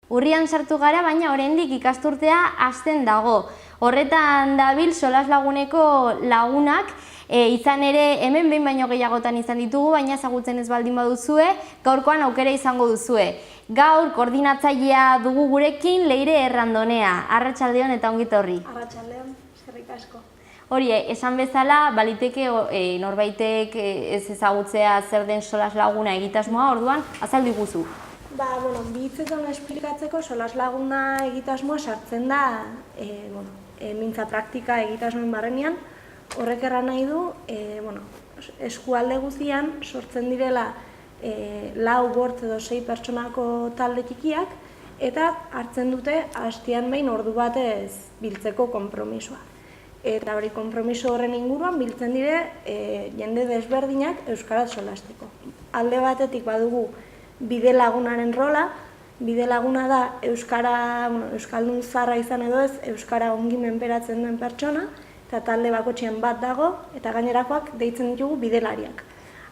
Urrian sartu gara, baina oraindik ikasturtea hasten dago. Horretan dabil solas laguneko lagunak, izan ere hemen behin baino gehiagotan izan ditugu, baina ezagutzen ez baldin baduzue, gaurkoan aukera izango duzue. Gaur koordinatzailea dugu gurekin Leire Errandonea. Arratsaldeon eta ongi etorri. Arratsaldeon, eskerrik asko. Hori, esan bezala, baliteke norbaitek ez ezagutzea zer den solas laguna egitasmoa, orduan azal diguzu. Bi hitzetan esplikatzeko solas laguna egitasmoa sartzen da mintza praktika egitasmoen barrenean. Horrek erran nahi du, eskualde guztian sortzen direla 4, 5 edo 6 pertsonako talde txikiak eta hartzen dute hastian behin ordu batez biltzeko konpromisoa. Eta hori konpromiso horren inguruan biltzen dire jende desberdinak euskaraz solasteko. Alde batetik badugu bide lagunaren rola. Bide laguna da euskaldun zaharra izan edo ez, euskara ongi menperatzen duen pertsona, eta talde bakotxean bat dago, eta gainerakoak deitzen ditugu bidelariak.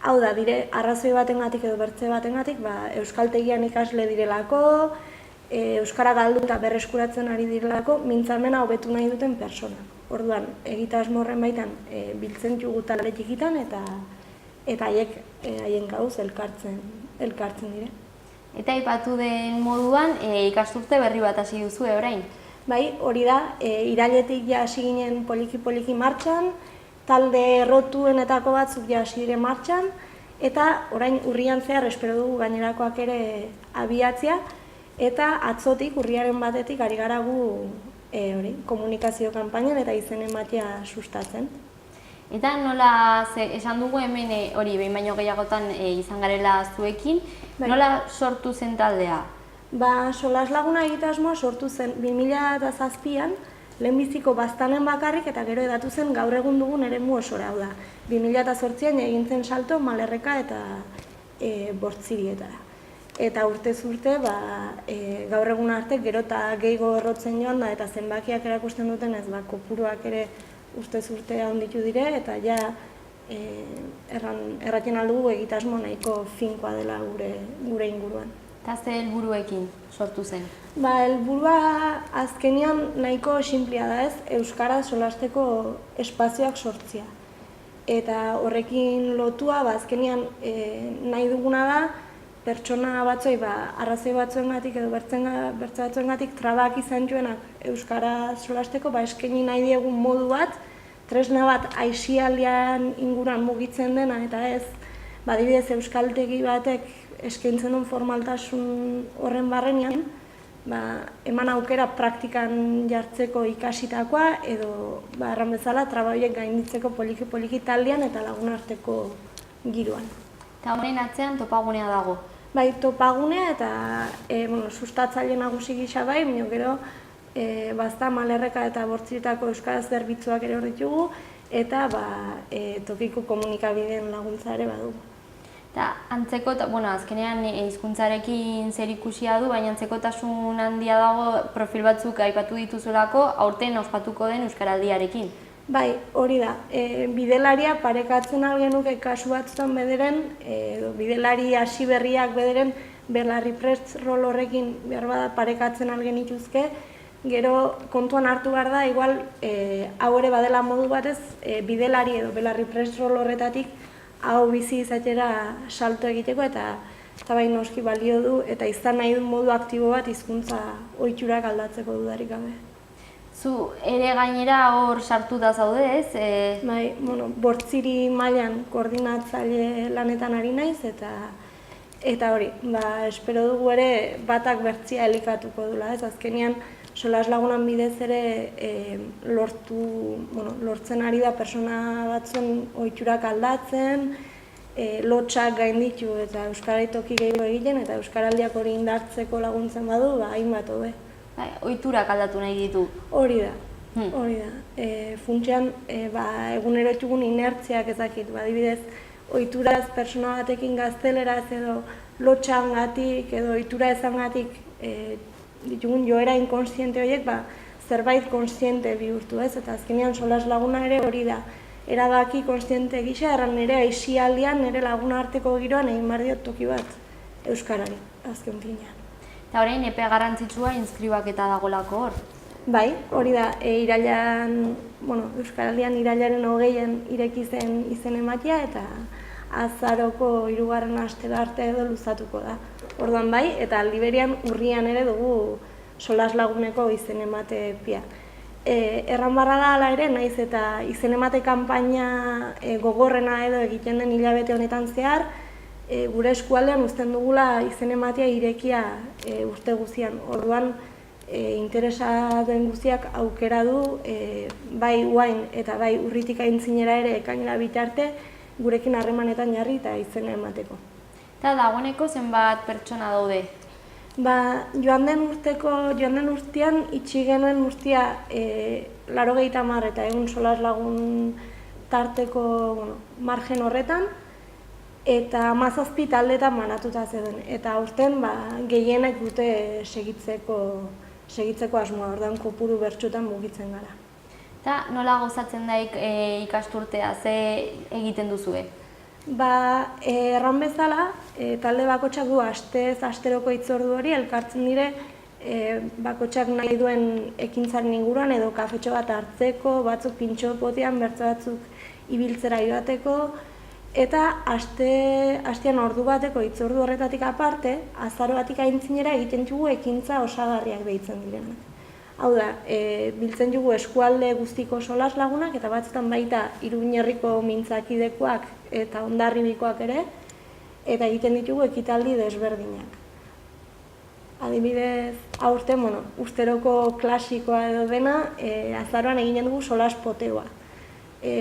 Hau da, dire arrazoi batengatik edo bertze batengatik, euskaltegian ikasle direlako, euskara galdu eta berreskuratzen ari direlako, mintzamena hobetu nahi duten persona. Orduan, egitasmo horren baitan biltzen ditugu talde txikitan eta haien gauz elkartzen dire. Eta aipatu den moduan, ikasturte berri bat hasi duzu orain? Bai, hori da, irailetik ja hasi ginen poliki martxan, talde errotuenetako batzuk ja hasi dire martxan, eta orain urrian zehar espero dugu gainerakoak ere abiatzea, eta atzotik urriaren batetik ari gara gu komunikazio kanpainan eta izen ematea sustatzen. Eta nola, esan dugu hemen hori behin baino gehiagotan izan garela zuekin, nola sortu zen taldea? Solas laguna egitasmoa sortu zen 2007an, lehenbiziko baztanen bakarrik eta gero edatu zen gaur egun dugun eremu osora. Hau da, 2008an egin zen salto Malerreka eta Bortzirietara. Eta urtez urte, gaur egun arte gero eta gehiago errotzen joan da eta zenbakiak erakusten duten ez, kopuruak ere urtez urte handitu dire eta ja erraten aldugu egitasmo nahiko finkoa dela gure inguruan. Eta ze helburuekin sortu zen? Helburua azkenean nahiko sinplia da ez, euskaraz solasteko espazioak sortzea. Eta horrekin lotua azkenean nahi duguna da pertsona batzoi arrazoi batzuengatik edo bertze batzuengatik trabak izan joenak euskaraz solasteko eskaini nahi diegun modu bat, tresna bat aisialdian inguruan mugitzen dena eta ez, adibidez euskaltegi batek eskaintzen duen formaltasun horren barrenean, eman aukera praktikan jartzeko ikasitakoa edo erran bezala traba horiek gainditzeko poliki taldean eta lagun arteko giroan. Eta honen atzean topagunea dago? Bai, topagunea eta sustatzaile nagusi gisa baina gero bazta Malerreka eta Bortzirietako euskaraz zerbitzuak ere hor ditugu eta tokiko komunikabideen laguntza ere badugu. Eta antzeko, azkenean hizkuntzarekin zerikusia du, baina antzekotasun handia dago profil batzuk aipatu dituzulako aurten ospatuko den euskaraldiarekin. Bai, hori da. Bidelaria parekatzen algenuke kasu batzutan bederen, bidelari hasi berriak bederen belarri prest rol horrekin behar bada parekatzen algen ituzke, gero kontuan hartu behar da, igual hau ere badela modu batez, bidelari edo belarri prest rol horretatik hau bizi izatera salto egiteko eta bai noski balio du eta izan nahi du modu aktibo bat hizkuntza ohiturak aldatzeko dudarik gabe. Zu ere gainera hor sartu da zaude, ez? Bai, Bortziri mailan koordinatzaile lanetan ari naiz eta hori, espero dugu ere batak bertzia elikatuko dula, ez? Azkenean solas lagunan bidez ere lortzen ari da pertsona batzuen ohiturak aldatzen, lotsak gainditu eta euskara toki gehiago egiten eta euskaraldiak hori indartzeko laguntzen badu, hainbat hobe. Ohiturak aldatu nahi ditu? Hori da. Funtsean, egunero ditugun inertziak ezakit, adibidez, ohituraz pertsona batekin gazteleraz edo lotxangatik edo ohitura ezangatik ditugun joera inkonstiente horiek zerbait konstiente bihurtu ez, eta azkenean solas laguna ere hori da. Erabaki konstiente gisa, erran nire aisialdian, nire laguna arteko giroan egin behar diot toki bat euskarari, azken finean. Eta orain epe garrantzitsua inskribaketa dagolako hor. Bai, hori da, irailean, Euskaraldian irailaren 20an ireki zen izen ematea eta azaroko 3. astera arte edo luzatuko da. Orduan bai, eta aldi berean urrian ere dugu solas laguneko izen emate epea. Erran barra da hala ere, naiz eta izen emate kanpaina gogorrena edo egiten den hilabete honetan zehar, gure eskualdean uzten dugula izen ematea irekia urte guztian. Orduan, interesa duen guztiak aukera du, bai guain eta bai urritik aintzinera ere ekainera bitarte, gurekin harremanetan jarri eta izena emateko. Eta dagoeneko zenbat pertsona daude? Joan den urtean itxi genuen guztia 80 eta 100 solas lagun tarteko margen horretan, eta 17 taldeetan banatuta zeuden. Eta aurten gehienek dute segitzeko asmoa, orduan kopuru bertsutan mugitzen gara. Eta nola gozatzen da ikasturtea, ze egiten duzue? Erran bezala, talde bakotxak du asteroko hitzordu hori, elkartzen dire bakotxak nahi duen ekintzaren inguruan edo kafetxo bat hartzeko, batzuk pintxo potean, bertso batzuk ibiltzera joateko, eta astean ordu bateko hitzordu horretatik aparte, azaroatik aintzinera egiten dugu ekintza osagarriak deitzen direnak. Hau da, biltzen dugu eskualde guztiko solas lagunak eta batzutan baita Iruñerriko mintzakidekoak eta Hondarribikoak ere, eta egiten ditugu ekitaldi desberdinak. Adibidez, aurten, usteroko klasikoa edo dena, azaroan eginen dugu solas poteoa.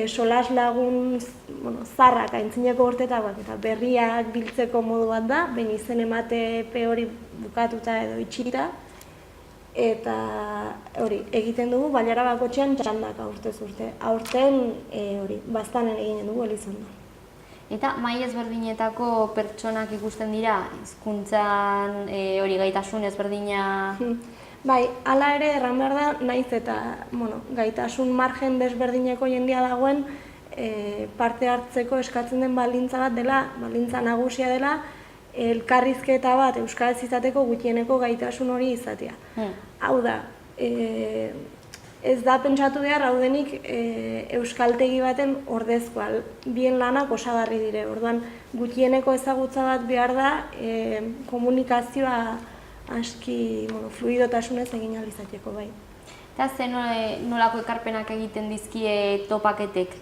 Solas lagun zarrak aintzineko urtetakoak eta berriak biltzeko modu bat da, behin izen emate epe hori bukatuta edo itxita, eta hori egiten dugu bailara bakotxean txandaka urtez urte. Aurten baztanen eginen dugu Elizondo. Eta mai ezberdinetako pertsonak ikusten dira, hizkuntzan gaitasun ezberdina? Bai, hala ere erran behar da, naiz eta gaitasun margen desberdineko jendia dagoen parte hartzeko eskatzen den baldintza bat dela, baldintza nagusia dela, elkarrizketa bat euskaraz izateko gutxieneko gaitasun hori izatea. Hau da, ez da pentsatu behar haudenik euskaltegi baten ordezkoa, bien lanak osagarri dire. Orduan, gutxieneko ezagutza bat behar da komunikazioa aski fluidotasunez egin ahal izateko bai. Eta ze nolako ekarpenak egiten dizkie topaketek?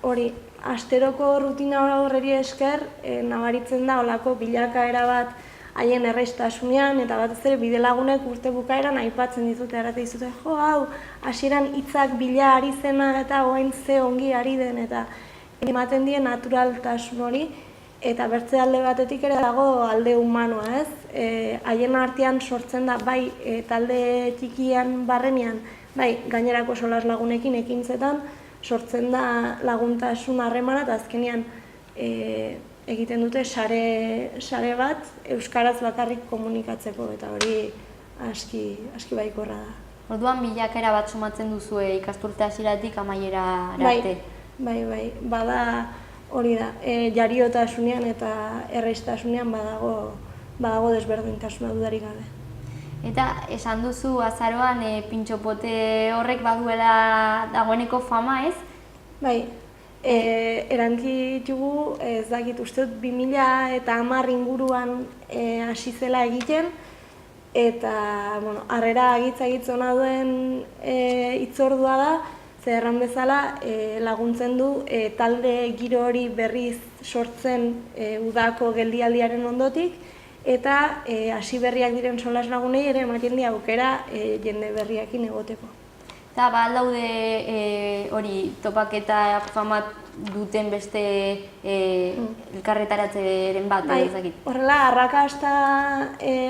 Hori, asteroko rutina horreri esker, nabaritzen da olako bilakaera bat haien erraiztasunean, eta batez ere bidelagunek urte bukaeran aipatzen dizute, errate dizute, hau, hasieran hitzak bila ari zena eta orain ze ongi ari den, eta ematen die naturaltasun hori, eta bertze alde batetik ere dago alde humanoa, ez? Haien artean sortzen da, bai talde txikian barrenean, bai gainerako solas lagunekin ekintzetan, sortzen da laguntasun harremana eta azkenean egiten dute sare bat euskaraz bakarrik komunikatzeko eta hori aski baikorra da. Orduan bilakera bat sumatzen duzue ikasturte hasieratik amaiera arte? Bai, bada hori da, jariotasunean eta erraiztasunean badago desberdintasuna dudarik gabe. Eta esan duzu azaroan pintxopote horrek baduela dagoeneko fama, ez? Bai, erantzitugu, ez dakit uste dut 2010 inguruan hasi zela egiten, eta harrera agitz-ona duen hitzordua da, ze erran bezala laguntzen du talde giro hori berriz sortzen udako geldialdiaren ondotik, eta hasi berriak diren solas lagunei ere ematen die aukera jende berriakin egoteko. Eta alaude hori topaketa fama duten beste elkarretaratzeren bat, ezakit? Horrela, arrakasta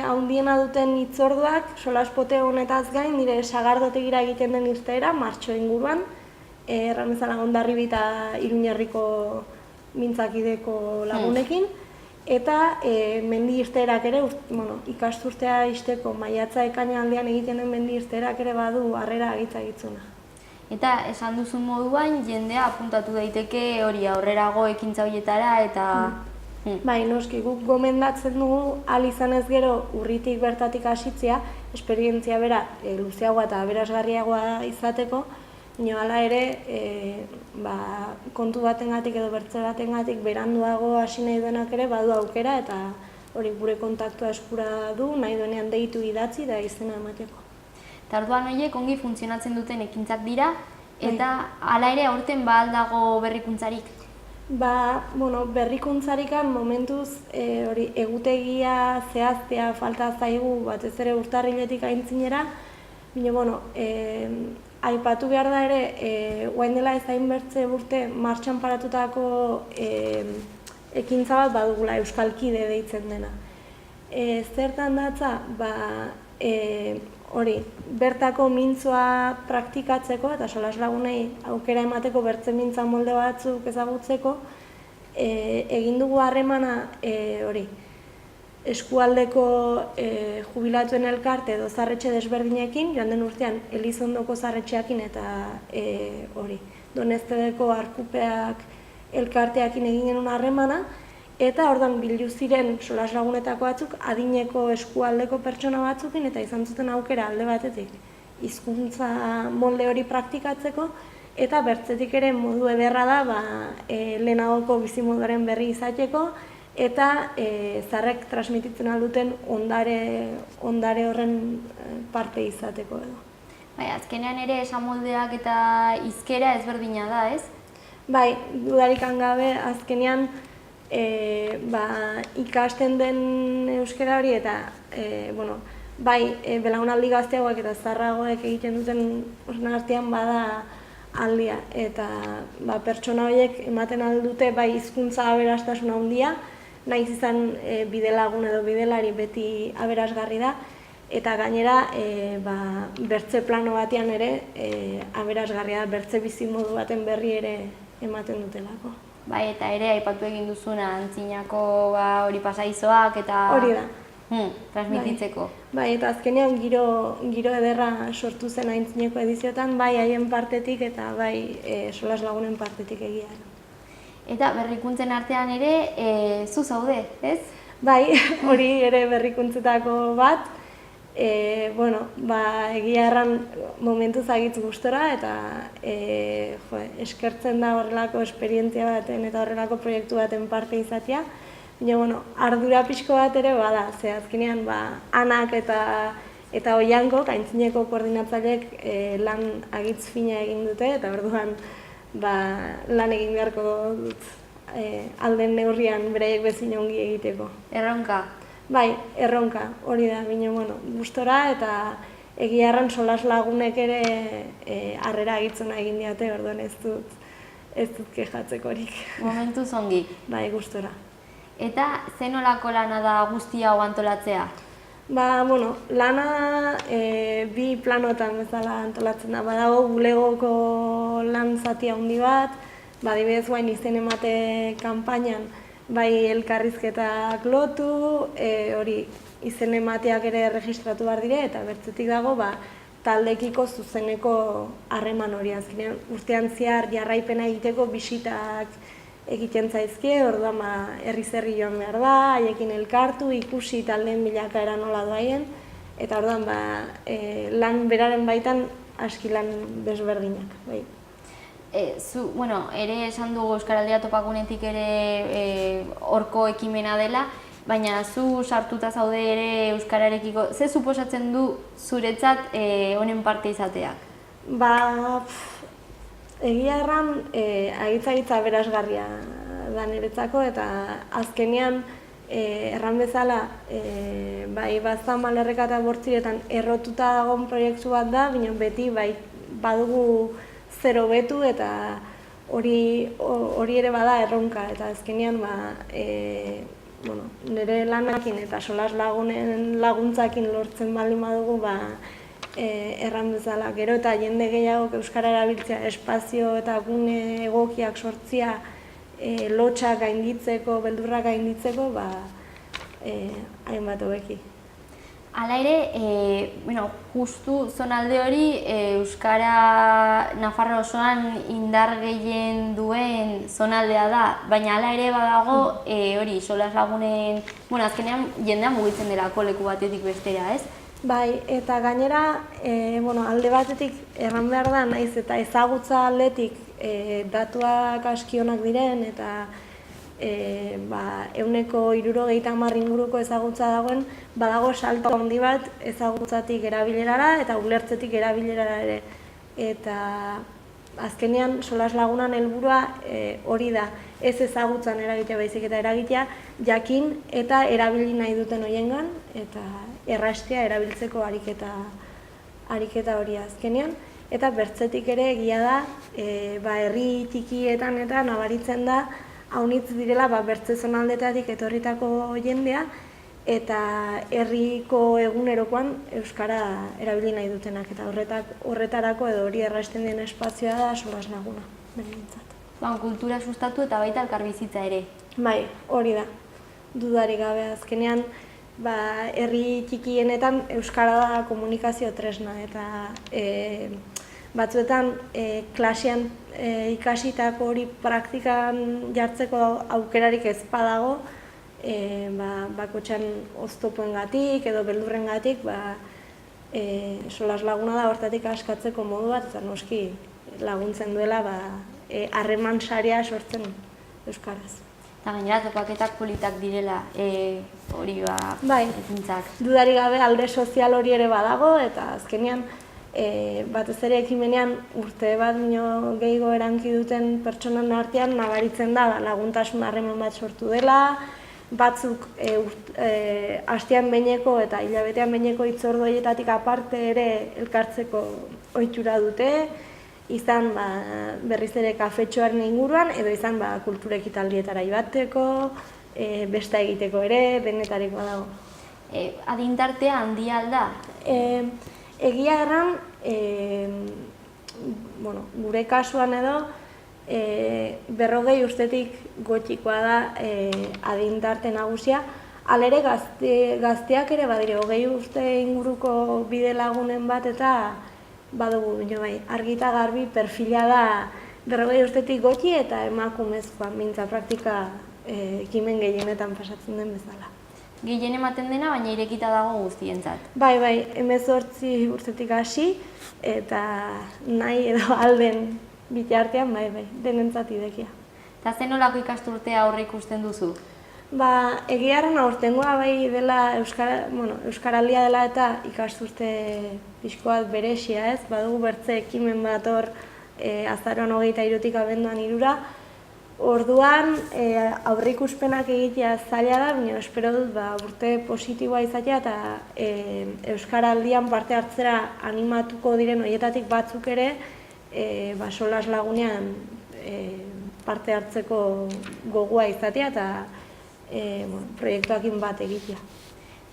handiena duten hitzorduak, solas pote honetaz gain, nire sagardotegira egiten den irteera, martxo inguruan, erran bezala Hondarribi eta Iruñerriko mintzakideko lagunekin, eta mendi irteerak ere, ikasturtea izteko maiatza ekaina aldean egiten den mendi irteerak ere badu harrera agitzagitzuna. Eta esan duzun moduan, jendea apuntatu daiteke hori aurrerago ekintza horietara eta Bai, noski, guk gomendatzen dugu ahal izanez gero urritik bertatik hasitzea, esperientzia bera luzeagoa eta aberasgarriagoa izateko, baina hala ere, kontu batengatik edo bertze batengatik beranduago hasi nahi duenak ere badu aukera eta hori gure kontaktua eskura du, nahi duenean deitu idatzi da izena emateko. Eta orduan horiek ongi funtzionatzen duten ekintzak dira, eta hala ere aurten ba aldago berrikuntzarik? Berrikuntzarikan momentuz egutegia zehaztea falta zaigu batez ere urtarriletik aintzinera, baina aipatu behar da ere, orain dela ez hainbertze urte martxan paratutako ekintza bat badugula Euskalkide deitzen dena. Zertan datza, bertako mintzoa praktikatzeko eta solaslagunei aukera emateko bertze mintza molde batzuk ezagutzeko, egin dugu harremana eskualdeko jubilatuen elkarte edo zarretxe desberdinekin, joan den urtean Elizondoko zarretxeakin eta Doneztedeko Arkupeak elkarteakin egin genuen harremana, eta ordan bildu ziren solaslagunetako batzuk adineko eskualdeko pertsona batzukin eta izan zuten aukera alde batetik hizkuntza molde hori praktikatzeko eta bertzetik ere modu ederra da lehenagoko bizimoduaren berri izateko eta zaharrek transmititzen alduten ondare horren parte izateko edo. Bai, azkenean ere esamoldeak eta hizkera ezberdina da, ez? Bai, dudarik gabe azkenean ikasten den euskara hori eta belaunaldi gazteagoak eta zaharragoek egiten duten horren artean bada aldia eta pertsona horiek ematen aldute bai hizkuntza aberastasun handia, nahiz izan bidelagun edo bidelari beti aberasgarri da eta gainera bertze plano batean ere aberasgarria da, bertze bizimodu baten berri ere ematen dutelako. Bai, eta ere aipatu egin duzuna antzinako hori pasaizoak eta hori da. Transmititzeko. Bai, eta azkenean giro ederra sortu zen aintzineko edizioetan, bai haien partetik eta bai solaslagunen partetik egia. Eta berrikuntzen artean ere zu zaude, ez? Bai, hori ere berrikuntzetako bat. Egia erran momentuz agitz gustora eta eskertzen da horrelako esperientzia baten eta horrelako proiektu baten parte izatea. Baina, ardura pixko bat ere bada, ze azkenean Anak eta Oiankok, aintzineko koordinatzaileek lan agitz fina egin dute eta orduan lan egin beharko dut alden neurrian beraiek bezin ongi egiteko. Erronka? Bai, erronka, hori da, gustora eta egia erran solaslagunek ere harrera agitzona egin diate, orduan ez dut kexatzekorik. Momentuz ongi? Bai, gustora. Eta zen nolako lana da guzti hau antolatzea? Lana bi planotan bezala antolatzen da. Badago bulegoko lan zati handi bat, adibidez guain izen emate kanpainan, bai elkarrizketak lotu, hori izen emateak ere erregistratu behar dire, eta bertzetik dago taldekiko zuzeneko harreman hori. Azkenean urtean zehar jarraipena egiteko bisitak egiten zaizkie, orduan herriz-herri joan behar da, haiekin elkartu, ikusi taldeen bilakaera nola doaien, eta orduan lan beraren baitan aski lan desberdinak. Ere esan dugu Euskaraldia topagunetik ere horko ekimena dela, baina zu sartuta zaude ere euskararekiko, ze suposatzen du zuretzat honen parte izateak? Egia erran agitza aberasgarria da niretzako eta azkenean erran bezala Baztan Lerreka eta Bortziretan errotuta dagoen proiektu bat da, baina beti badugu zero betu eta hori ere bada erronka eta azkenean nire lanakin eta solas lagunen laguntzakin lortzen baldin badugu erran bezala. Gero eta jende gehiago euskara erabiltzea, espazio eta gune egokiak sortzia lotxak gainditzeko, beldurrak gainditzeko, hainbat hobeki. Hala ere, justu zonalde hori Euskara Nafarro osoan indar gehien duen zonaldea da, baina hala ere badago hori solas lagunen, azkenean jendea mugitzen delako leku batetik bestera, ez? Bai, eta gainera, alde batetik erran behar da, naiz eta ezagutza aldetik datuak askionak diren, eta 70% inguruko ezagutza dagoen, badago salto handi bat ezagutzatik erabilerara eta ulertzetik erabilerara ere. Eta azkenean solas lagunan helburua hori da, ez ezagutzan eragitea baizik eta eragitea, jakin eta erabili nahi duten hoiengan, eta errastea erabiltzeko ariketa hori azkenean. Eta bertzetik ere egia da, herri txikietan eta nabaritzen da, haunitz direla bertze zonaldetatik etorritako jendea, eta herriko egunerokoan euskara erabili nahi dutenak, eta horretarako edo hori errasten den espazioa da solas laguna, berentzat. Kultura sustatu eta baita elkarbizitza ere. Bai, hori da, dudarik gabe azkenean, herri txikienetan euskara da komunikazio tresna, eta batzuetan klasean ikasitako hori praktikan jartzeko aukerarik ez badago, bakotxean oztopoengatik edo beldurrengatik, solas laguna da hortatik askatzeko modu bat, eta noski laguntzen duela harreman sarea sortzen euskaraz. Eta gainera topaketak politak direla hori ekintzak. Dudarik gabe alde sozial hori ere badago, eta azkenean batez ere ekimenean urte bat gehiago eranki duten pertsonan artean nabaritzen da laguntasun harreman bat sortu dela, batzuk astean behineko eta hilabetean behineko hitzorduetatik aparte ere elkartzeko ohitura dute, izan berriz ere kafetxoaren inguruan, edo izan kultura ekitaldietara joateko, besta egiteko ere, denetarik badago. Adintartea handia alda? Egia erran, gure kasuan edo, 40 urtetik gotxikoa da adintarte nagusia. Halere gazteak ere badire, 20 urte inguruko bide lagunen bat eta badugu, argi eta garbi perfila da 40 urtetik gotxi eta emakumezkoa mintza praktika ekimen gehienetan pasatzen den bezala. Gehien ematen dena, baina irekita dago guztientzat. Bai, 18 urtetik hasi eta nahi edo alden bitartean, denentzat idekia. Eta zen nolako ikasturtea aurre ikusten duzu? Egiaren aurtengoa dela Euskaraldia dela eta ikasturte pixko bat beresia, ez? Badugu bertze ekimen bat hor azaroan 23-tik abenduan 3. Orduan aurreikuspenak egitea zaila da, baina espero dut urte positiboa izatea eta Euskaraldian parte hartzera animatuko diren horietatik batzuk ere solas lagunean parte hartzeko gogoa izatea eta proiektuakin bat egitea.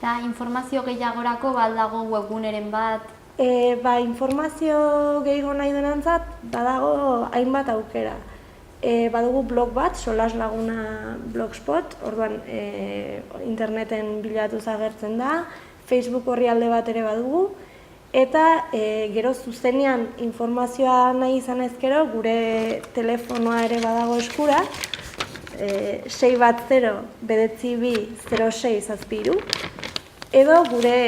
Eta informazio gehiagorako baldago webguneren bat? Informazio gehiago nahi denantzat badago hainbat aukera. Badugu blog bat, solas laguna blogspot, orduan interneten bilatuz agertzen da, Facebook orrialde bat ere badugu, eta gero zuzenean informazioa nahi izan ezkero, gure telefonoa ere badago eskura, 610-92-06 edo gure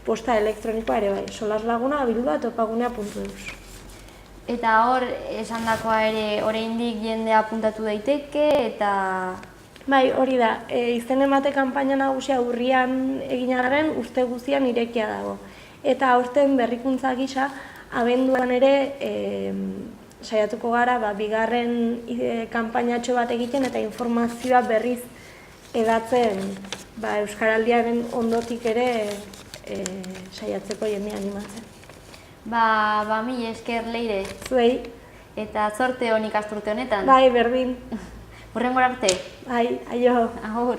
posta elektronikoa ere bai, solaslaguna@topagunea.eus. Eta hor, esandakoa ere oraindik jendea apuntatu daiteke eta... Bai, hori da, izen emate kanpaina nagusia urrian egin arren urte guztian irekia dago. Eta aurten berrikuntza gisa, abenduan ere saiatuko gara bigarren kanpainatxo bat egiten eta informazioa berriz edatzen Euskaraldiaren ondotik ere saiatzeko jendea animatzen. Mila esker Leire. Zuei. Eta zorte hon ikasturte honetan. Bai, berdin. Hurrengora arte. Bai, aio. Agur.